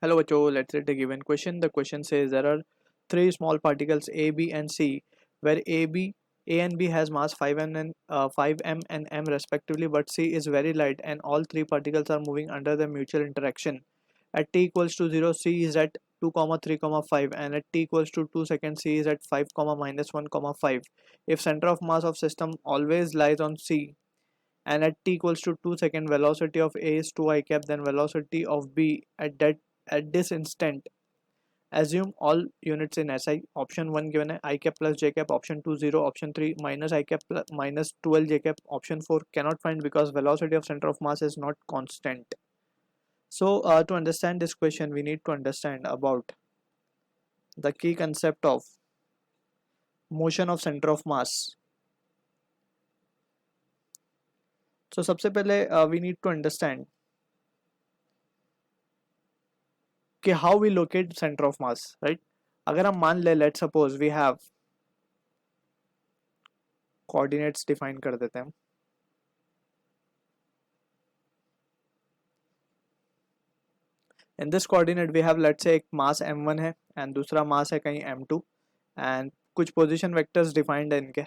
Hello, Bacho. Let's read the given question. The question says there are three small particles A, B, and C, where A and B has mass 5m and m respectively, but C is very light, and all three particles are moving under the mutual interaction. At t equals to 0, C is at 2, 3, 5, and at t equals to 2 seconds, C is at 5, minus 1, 5. If center of mass of system always lies on C, and at t equals to 2 second velocity of A is 2 I cap, then velocity of B at this instant, assume all units in SI. Option 1 given है I cap plus J cap, option 2 0, option 3 minus I cap plus minus 12 J cap, option 4 cannot find because velocity of center of mass is not constant. So to understand this question we need to understand about the key concept of motion of center of mass. So सबसे पहले we need to understand कि how we locate center of mass, right? अगर हम मान ले let's suppose we have coordinates define कर देते हैं. In this coordinate we have let's say एक mass m1 है and दूसरा mass है कहीं m2 and कुछ position vectors defined है इनके.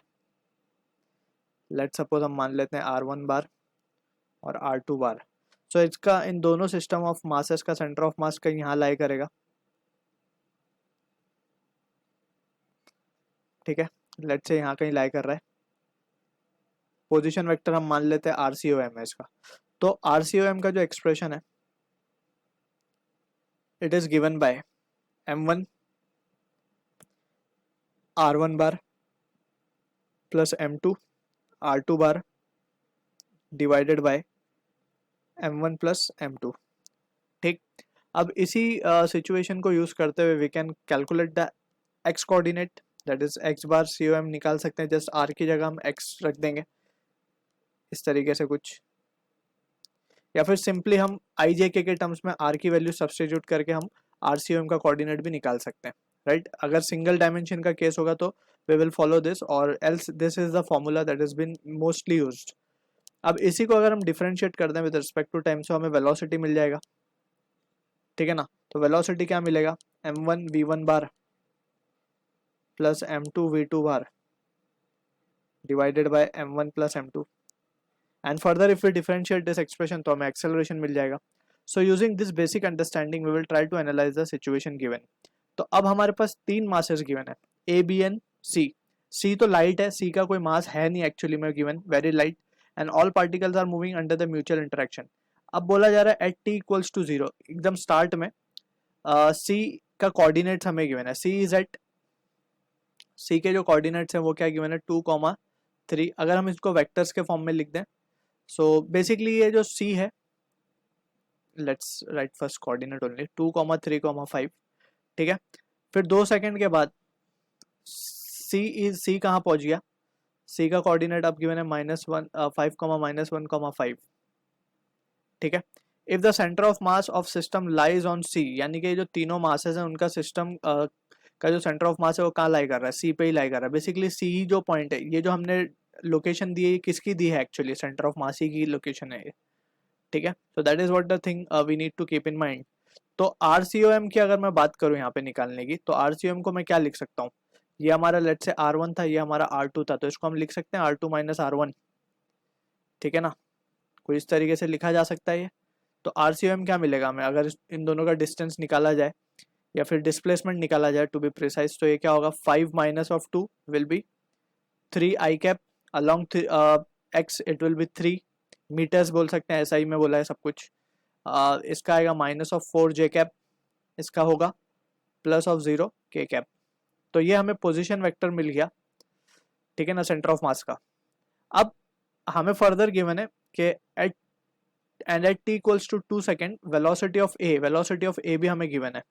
Let's suppose हम मान लेते हैं r1 बार और r2 बार. So इसका इन दोनों सिस्टम ऑफ मासेस का सेंटर ऑफ मास कहीं यहाँ लाई करेगा. ठीक है, लेट्स से यहाँ कहीं लाई कर रहा है. पोजीशन वेक्टर हम मान लेते हैं RCOM है इसका. तो RCOM का जो एक्सप्रेशन है it is given by m1 r1 bar plus m2 r2 bar divided by m1 plus m2. ठीक, अब इसी सिचुएशन को यूज करते हुए we can calculate the x coordinate, that is x bar COM निकाल सकते हैं. जस्ट r की जगह हम x रख देंगे इस तरीके से कुछ, या फिर सिंपली हम IJK के टर्म्स में r की वैल्यू सब्स्टिट्यूट करके हम RCOM का कोऑर्डिनेट भी निकाल सकते हैं, राइट? अगर सिंगल डायमेंशन का केस होगा तो वी विल फॉलो दिस, और else this is the formula that is been mostly used. अब इसी को अगर हम डिफरेंशिएट कर दें with respect to time, so हमें वेलोसिटी मिल जाएगा. ठीक है ना? तो वेलोसिटी क्या मिलेगा? m1 v1 bar plus m2 v2 bar divided by m1 plus m2. And further if we differentiate this expression तो हमें एक्सेलरेशन मिल जाएगा. So using this basic understanding we will try to analyse the situation given. तो अब हमारे पास तीन masses given है, A, B and C. C तो लाइट है, C का कोई मास है नहीं एक्चुअली में given, very light, and all particles are moving under the mutual interaction. अब बोला जा रहा है एट t इक्वल्स टू 0, एकदम स्टार्ट में C का कोऑर्डिनेट्स हमें गिवन है. C के जो कोऑर्डिनेट्स हैं वो क्या गिवन है? 2, 3. अगर हम इसको वेक्टर्स के फॉर्म में लिख दें, सो बेसिकली ये जो C है, let's write first coordinate only 2, 3, 5. ठीक है, फिर 2 सेकंड के बाद C कहाँ पहुंच गया? C का कोऑर्डिनेट अब गिवन है -1 5, -1, 5. ठीक है, if the centre of mass of system lies on C, यानी कि जो तीनों मासेस हैं उनका सिस्टम का जो सेंटर ऑफ मास है वो कहाँ लाई कर रहा है? C पे ही लाई कर रहा है. बेसिकली C ही जो पॉइंट है, ये जो हमने लोकेशन दी है किसकी दी है? एक्चुअली सेंटर ऑफ मास ही की लोकेशन है ये. ठीक है, so that is what the thing we need to keep in mind. तो RCOM की अगर मैं बात करूं यहाँ पे निकालने की, तो RCOM को मैं क्या लिख सकता हूँ? ये हमारा लेट्स से R1 था, ये हमारा R2 था, तो इसको हम लिख सकते हैं R2 माइनस R1. ठीक है ना, कोई इस तरीके से लिखा जा सकता है ये. तो RCOM क्या मिलेगा हमें अगर इन दोनों का डिस्टेंस निकाला जाए या फिर डिस्प्लेसमेंट निकाला जाए टू बी प्रिसाइज? तो ये क्या होगा? 5 minus of 2 will be 3 i cap along x, it will be 3 metres बोल सकते हैं, ऐसा ही में बोला है सब कुछ. इसका आएगा माइनस ऑफ 4 जे कैप, इसका होगा प्लस ऑफ 0 के कैप. तो ये हमें पोजीशन वेक्टर मिल गया. ठीक है ना, सेंटर ऑफ मास का. अब हमें फर्दर गिवन है कि at t equals to 2 second velocity of A भी हमें गिवन है.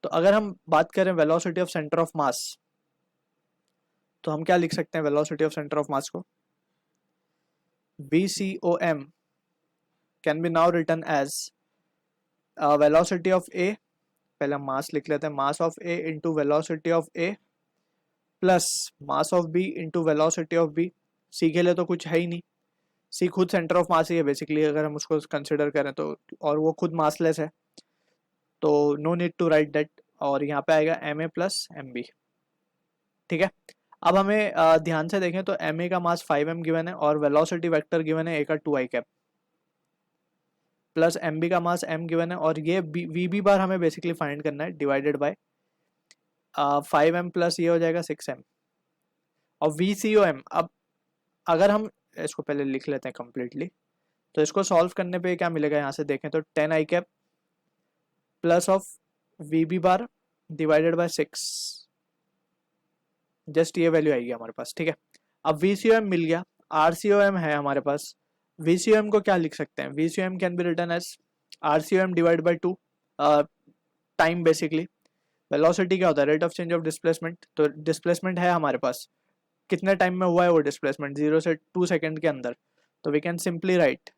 तो अगर हम बात करें velocity of centre of mass, तो हम क्या लिख सकते हैं velocity of centre of mass को? VCOM can be now written as velocity of A, पहले हम मास लिख लेते हैं, mass of A into velocity of A plus mass of B into velocity of B. C के लिए तो कुछ है ही नहीं, C खुद सेंटर ऑफ मास ही है बेसिकली अगर हम उसको कंसिडर करें तो, और वो खुद मासलेस है. तो no need to write that, और यहाँ पे आएगा M A plus M B. ठीक है, अब हमें ध्यान से देखें तो एम ए का मास 5m गिवन है और वेलोसिटी वेक्टर गिवन है ए का 2i cap, plus M B का मास m गिवन है और ये वी बी बार हमें बेसिकली फाइंड करना है, डिवाइडेड बाय 5m प्लस ये हो जाएगा 6m, और वी सी ओ एम। अब अगर हम इसको पहले लिख लेते हैं कंप्लीटली, तो इसको सॉल्व करने पे क्या मिलेगा, यहाँ से देखें तो 10i cap plus of V B bar divided by 6, just ये वैल्यू आएगी हमारे पास। ठीक है, अब वी सी ओ एम मिल गया, आर सी ओ एम है हमारे पास। वी सी ओ एम को क्या लिख सकते हैं, V C O M can be written as R C O M divide by 2 time basically. Velocity क्या होता है, rate of change of displacement, तो डिस्प्लेसमेंट है हमारे पास, कितने टाइम में हुआ है वो डिस्प्लेसमेंट, 0 से 2 सेकेंड के अंदर, तो we can simply write,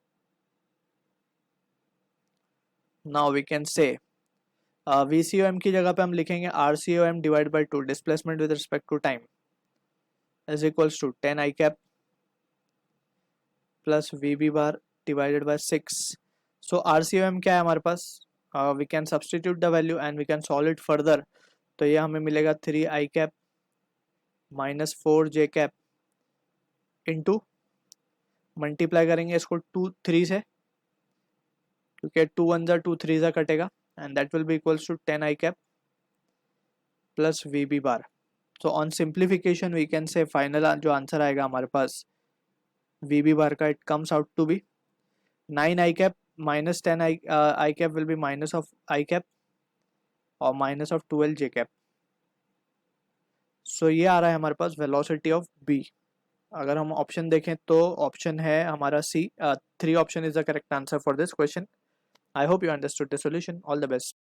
now we can say V C O M की जगह पे हम लिखेंगे R C O M divide by 2 displacement with respect to time is equals to 10i cap plus V B bar divided by 6। So R C O M क्या है हमारे पास, we can substitute the value and we can solve it further, तो ये हमें मिलेगा 3i cap minus 4j cap into, multiply करेंगे इसको 3 से, क्योंकि 2 1 जा 2 3 जा कटेगा, and that will be equals to 10i cap plus V B bar. So on simplification we can say final जो आंसर आएगा हमारे पास वी बी बार का, it comes out to be 9i cap minus 10i cap will be minus of i cap और minus of 12j cap. सो ये आ रहा है हमारे पास वेलोसिटी ऑफ बी। अगर हम ऑप्शन देखें तो ऑप्शन है हमारा सी, 3 option is the correct answer for this question. I hope you understood the solution. All the best.